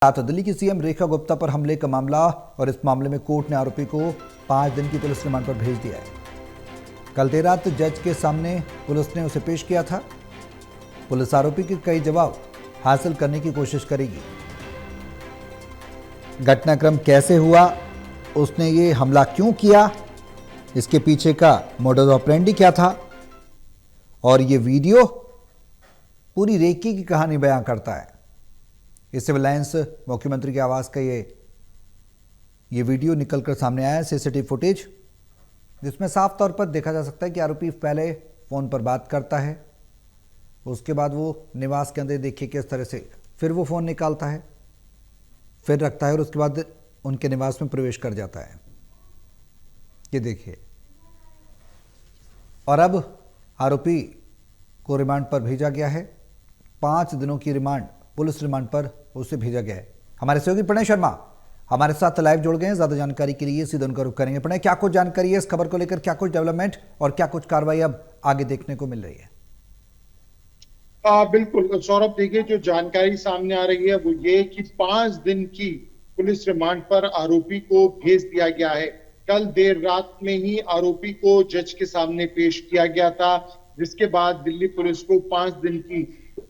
साथ दिल्ली की सीएम रेखा गुप्ता पर हमले का मामला और इस मामले में कोर्ट ने आरोपी को 5 दिन की पुलिस रिमांड पर भेज दिया है। कल देर रात जज के सामने पुलिस ने उसे पेश किया था। पुलिस आरोपी के कई जवाब हासिल करने की कोशिश करेगी। घटनाक्रम कैसे हुआ, उसने ये हमला क्यों किया, इसके पीछे का मोडस ऑपरेंडी क्या था, और ये वीडियो पूरी रेकी की कहानी बयां करता है। इस सिविल लाइंस मुख्यमंत्री के आवास का ये वीडियो निकलकर सामने आया है, सीसीटीवी फुटेज, जिसमें साफ तौर पर देखा जा सकता है कि आरोपी पहले फोन पर बात करता है, उसके बाद वो निवास के अंदर देखिए किस तरह से फिर वो फोन निकालता है, फिर रखता है और उसके बाद उनके निवास में प्रवेश कर जाता है। ये देखिए, और अब आरोपी को रिमांड पर भेजा गया है। 5 दिनों की रिमांड, पुलिस रिमांड पर उसे भेजा गया है। हमारे सहयोगी प्रणय शर्मा हमारे साथ लाइव जुड़ गए हैं। ज्यादा जानकारी के लिए सीधे उनका रुख करेंगे। प्रणय, क्या कुछ जानकारी है इस खबर को लेकर, क्या कुछ डेवलपमेंट और क्या कुछ कार्रवाई अब आगे देखने को मिल रही है? बिल्कुल सौरभ, देखिए जो जानकारी सामने आ रही है वो ये कि 5 दिन की पुलिस रिमांड पर आरोपी को भेज दिया गया है। कल देर रात में ही आरोपी को जज के सामने पेश किया गया था, जिसके बाद दिल्ली पुलिस को 5 दिन की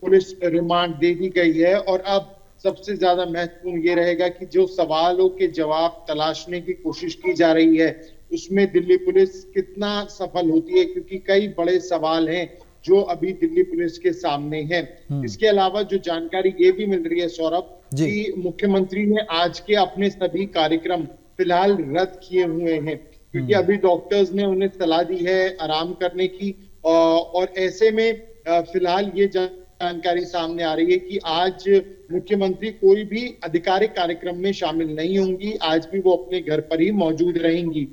पुलिस रिमांड दे दी गई है। और अब सबसे ज्यादा महत्वपूर्ण ये रहेगा कि जो सवालों के जवाब तलाशने की कोशिश की जा रही है उसमें दिल्ली पुलिस कितना सफल होती है, क्योंकि कई बड़े सवाल हैं जो अभी दिल्ली पुलिस के सामने हैं। इसके अलावा जो जानकारी ये भी मिल रही है सौरभ कि मुख्यमंत्री ने आज के अपने सभी कार्यक्रम फिलहाल रद्द किए हुए हैं, क्योंकि अभी डॉक्टर्स ने उन्हें सलाह दी है आराम करने की। और ऐसे में फिलहाल ये जानकारी सामने आ रही है कि आज मुख्यमंत्री कोई भी आधिकारिक कार्यक्रम में शामिल नहीं होंगी। आज भी वो अपने घर पर ही मौजूद रहेंगी।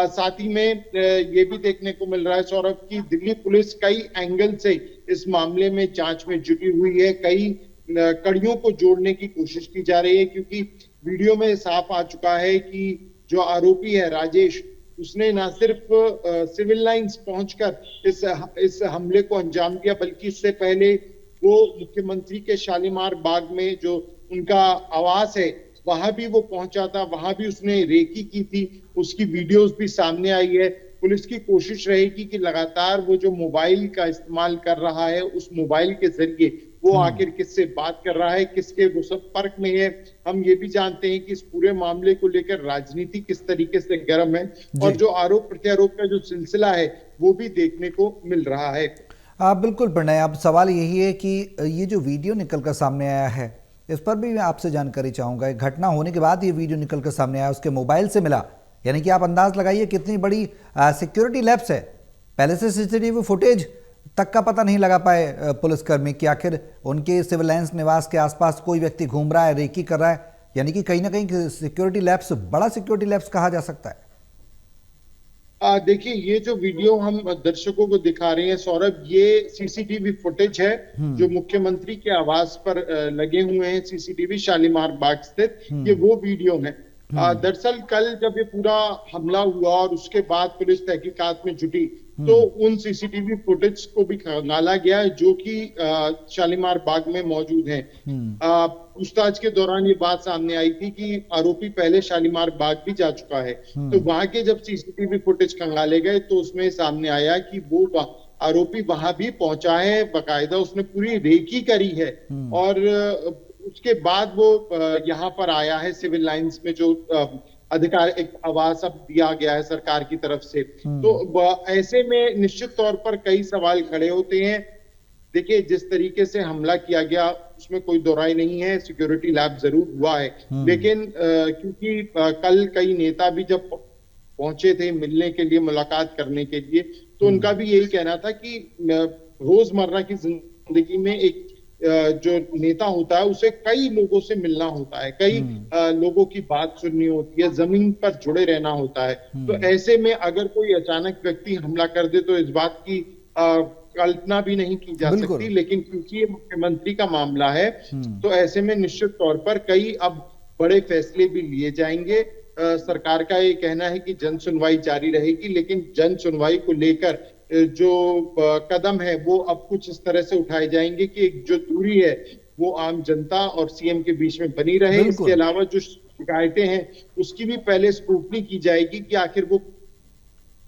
साथ ही में ये भी देखने को मिल रहा है सौरभ की दिल्ली पुलिस कई एंगल से इस मामले में जांच में जुटी हुई है। कई कड़ियों को जोड़ने की कोशिश की जा रही है, क्योंकि वीडियो में साफ आ चुका है कि जो आरोपी है राजेश, उसने ना सिर्फ सिविल लाइंस पहुंचकर इस हमले को अंजाम दिया, बल्कि इससे पहले वो मुख्यमंत्री के शालीमार बाग में जो उनका आवास है वहां भी वो पहुंचा था, वहां भी उसने रेकी की थी। उसकी वीडियोस भी सामने आई है। पुलिस की कोशिश रहेगी कि लगातार वो जो मोबाइल का इस्तेमाल कर रहा है, उस मोबाइल के जरिए वो आखिर किससे बात कर रहा है, किसके वो संपर्क में है। हम ये भी जानते हैं कि इस पूरे मामले को लेकर राजनीति किस तरीके से गर्म है, और जो आरोप प्रत्यारोप का जो सिलसिला है वो भी देखने को मिल रहा है। बिल्कुल प्रणय, अब सवाल यही है कि ये जो वीडियो निकलकर सामने आया है, इस पर भी मैं आपसे जानकारी चाहूंगा। घटना होने के बाद ये वीडियो निकलकर सामने आया, उसके मोबाइल से मिला, यानी कि आप अंदाज लगाइए कितनी बड़ी सिक्योरिटी लैप्स है। पहले से सीसीटीवी फुटेज तक का पता नहीं लगा पाए पुलिसकर्मी कि आखिर उनके सिविल लाइंस निवास के आसपास कोई व्यक्ति घूम रहा है, रेकी कर रहा है, यानी कि कहीं ना कहीं सिक्योरिटी लैप्स, बड़ा सिक्योरिटी लैप्स कहा जा सकता है। देखिए, ये जो वीडियो हम दर्शकों को दिखा रहे हैं सौरभ, ये सीसीटीवी फुटेज है जो मुख्यमंत्री के आवास पर लगे हुए हैं, सीसीटीवी शालीमार बाग स्थित। ये वो वीडियो है। दरअसल कल जब ये पूरा हमला हुआ और उसके बाद पुलिस तहकीकात में जुटी, तो उन सीसीटीवी फुटेज को भी खंगाला गया जो कि शालीमार बाग में मौजूद है। पूछताछ के दौरान ये बात सामने आई थी कि आरोपी पहले शालीमार बाग भी जा चुका है। तो वहां के जब सीसीटीवी फुटेज खंगाले गए तो उसमें सामने आया कि वो आरोपी वहां भी पहुंचा है, बाकायदा उसने पूरी रेकी करी है, और उसके बाद वो यहाँ पर आया है सिविल लाइंस में, जो अधिकार एक आवास अब दिया गया है सरकार की तरफ से। तो ऐसे में निश्चित तौर पर कई सवाल खड़े होते हैं। देखिए, जिस तरीके से हमला किया गया उसमें कोई दोहराई नहीं है, सिक्योरिटी लैब जरूर हुआ है, लेकिन क्योंकि कल कई नेता भी जब पहुंचे थे मिलने के लिए, मुलाकात करने के लिए, तो उनका भी यही कहना था कि रोजमर्रा की जिंदगी में एक जो नेता होता है उसे कई लोगों से मिलना होता है, कई लोगों की बात सुननी होती है, जमीन पर जुड़े रहना होता है। तो ऐसे में अगर कोई अचानक व्यक्ति हमला कर दे तो इस बात की कल्पना भी नहीं की जा सकती, लेकिन क्योंकि ये मुख्यमंत्री का मामला है तो ऐसे में निश्चित तौर पर कई अब बड़े फैसले भी लिए जाएंगे। सरकार का ये कहना है कि जन सुनवाई जारी रहेगी, लेकिन जन सुनवाई को लेकर जो कदम है वो अब कुछ इस तरह से उठाए जाएंगे कि एक जो दूरी है वो आम जनता और सीएम के बीच में बनी रहे। इसके बिल्कुल। अलावा जो शिकायतें हैं उसकी भी पहले स्क्रूटनी की जाएगी कि आखिर वो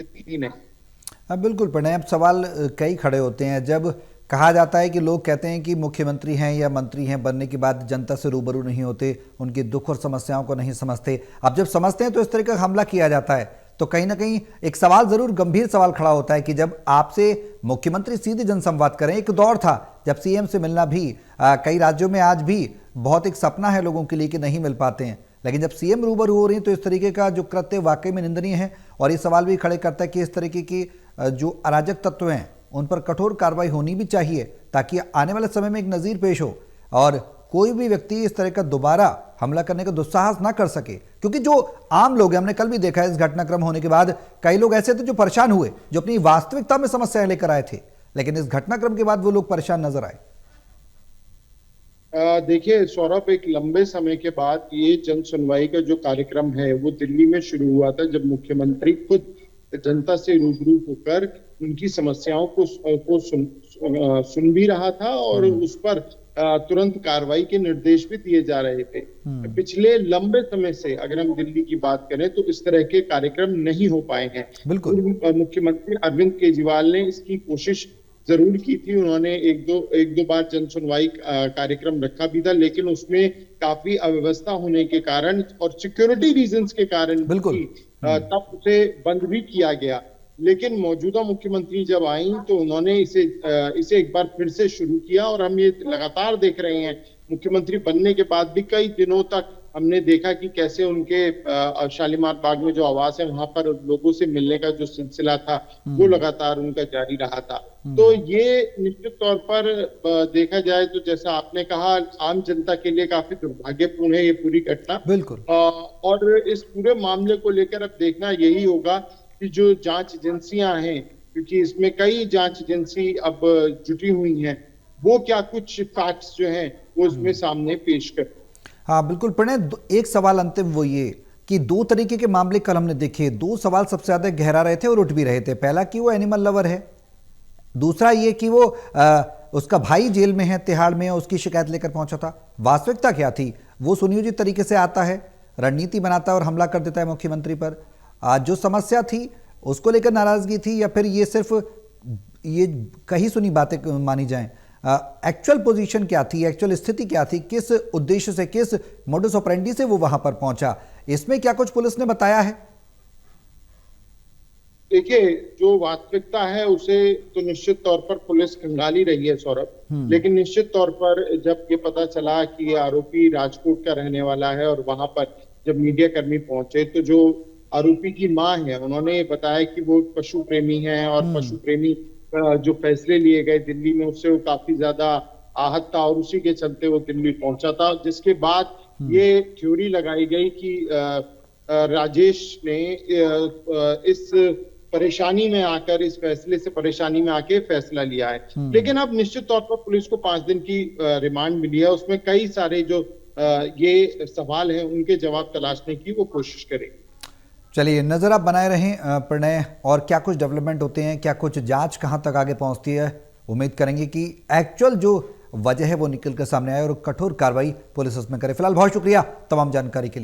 नहीं। हाँ बिल्कुल प्रणय, अब सवाल कई खड़े होते हैं जब कहा जाता है कि लोग कहते हैं कि मुख्यमंत्री हैं या मंत्री हैं बनने के बाद जनता से रूबरू नहीं होते, उनके दुख और समस्याओं को नहीं समझते। अब जब समझते हैं तो इस तरह का हमला किया जाता है, तो कहीं ना कहीं एक सवाल जरूर, गंभीर सवाल खड़ा होता है कि जब आपसे मुख्यमंत्री सीधे जनसंवाद करें, एक दौर था जब सीएम से मिलना भी कई राज्यों में आज भी बहुत एक सपना है लोगों के लिए कि नहीं मिल पाते हैं, लेकिन जब सीएम रूबरू हो रही है तो इस तरीके का जो कृत्य वाकई में निंदनीय है। और ये सवाल भी खड़े करता है कि इस तरीके की जो अराजक तत्व हैं उन पर कठोर कार्रवाई होनी भी चाहिए ताकि आने वाले समय में एक नज़ीर पेश हो और कोई भी व्यक्ति इस तरह का दोबारा हमला करने का दुस्साहस ना कर सके। क्योंकि जो आम लोग हैं, हमने कल भी देखा है इस घटनाक्रम होने के बाद कई लोग ऐसे थे जो परेशान हुए, जो अपनी वास्तविकता में समस्याएं लेकर आए थे, लेकिन इस घटनाक्रम के बाद वो लोग परेशान नजर आए। देखिए सौरभ, एक लंबे समय के बाद ये जन सुनवाई का जो कार्यक्रम है वो दिल्ली में शुरू हुआ था, जब मुख्यमंत्री खुद जनता से रूबरू होकर उनकी समस्याओं को सुन भी रहा था और उस पर तुरंत कार्रवाई के निर्देश भी दिए जा रहे थे। पिछले लंबे समय से अगर हम दिल्ली की बात करें तो इस तरह के कार्यक्रम नहीं हो पाए हैं। बिल्कुल। मुख्यमंत्री अरविंद केजरीवाल ने इसकी कोशिश जरूर की थी, उन्होंने एक दो बार जन सुनवाई कार्यक्रम रखा भी था, लेकिन उसमें काफी अव्यवस्था होने के कारण और सिक्योरिटी रीजंस के कारण तब उसे बंद भी किया गया। लेकिन मौजूदा मुख्यमंत्री जब आई तो उन्होंने इसे एक बार फिर से शुरू किया और हम ये लगातार देख रहे हैं मुख्यमंत्री बनने के बाद भी कई दिनों तक हमने देखा कि कैसे उनके शालीमार बाग में जो आवास है वहां पर लोगों से मिलने का जो सिलसिला था वो लगातार उनका जारी रहा था। तो ये निश्चित तौर पर देखा जाए तो जैसा आपने कहा, आम जनता के लिए काफी दुर्भाग्यपूर्ण है ये पूरी घटना। बिल्कुल। और इस पूरे मामले को लेकर अब देखना यही होगा कि जो जांच एजेंसियां हैं, क्योंकि इसमें कई जांच एजेंसी अब जुटी हुई हैं, वो क्या कुछ फैक्ट्स जो हैं वो इसमें सामने पेश कर। हाँ बिल्कुल प्रणय, एक सवाल अंतिम वो ये कि दो तरीके के मामले कल हमने देखे, दो सवाल सबसे ज्यादा गहरा रहे थे और उठ भी रहे थे। पहला कि वो एनिमल लवर है, दूसरा ये कि वो उसका भाई जेल में है, तिहाड़ में है, उसकी शिकायत लेकर पहुंचा था। वास्तविकता क्या थी वो सुनियोजित तरीके से आता है, रणनीति बनाता है और हमला कर देता है मुख्यमंत्री पर। जो समस्या थी उसको लेकर नाराजगी थी या फिर ये सिर्फ ये कही सुनी बातें मानी जाएं? एक्चुअल पोजीशन क्या थी, एक्चुअल स्थिति क्या थी, किस उद्देश्य से, किस मोडस ऑपरेंडी से वो वहां पर पहुंचा, इसमें क्या कुछ पुलिस ने बताया है? देखिए, जो वास्तविकता है उसे तो निश्चित तौर पर पुलिस खंगाली रही है सौरभ, लेकिन निश्चित तौर पर जब ये पता चला कि आरोपी राजकोट का रहने वाला है और वहां पर जब मीडिया कर्मी पहुंचे तो जो आरोपी की मां है उन्होंने बताया कि वो पशु प्रेमी है और पशु प्रेमी जो फैसले लिए गए दिल्ली में उससे वो काफी ज्यादा आहत था और उसी के चलते वो दिल्ली पहुंचा था। जिसके बाद ये थ्योरी लगाई गई कि राजेश ने इस परेशानी में आकर, इस फैसले से परेशानी में आके फैसला लिया है। लेकिन अब निश्चित तौर पर पुलिस को 5 दिन की रिमांड मिली है, उसमें कई सारे जो ये सवाल हैं उनके जवाब तलाशने की वो कोशिश करेगी। चलिए नजर आप बनाए रहें प्रणय, और क्या कुछ डेवलपमेंट होते हैं, क्या कुछ जांच कहां तक आगे पहुंचती है। उम्मीद करेंगे कि एक्चुअल जो वजह है वो निकल कर सामने आए और कठोर कार्रवाई पुलिस उसमें करे। फिलहाल बहुत शुक्रिया तमाम जानकारी के लिए।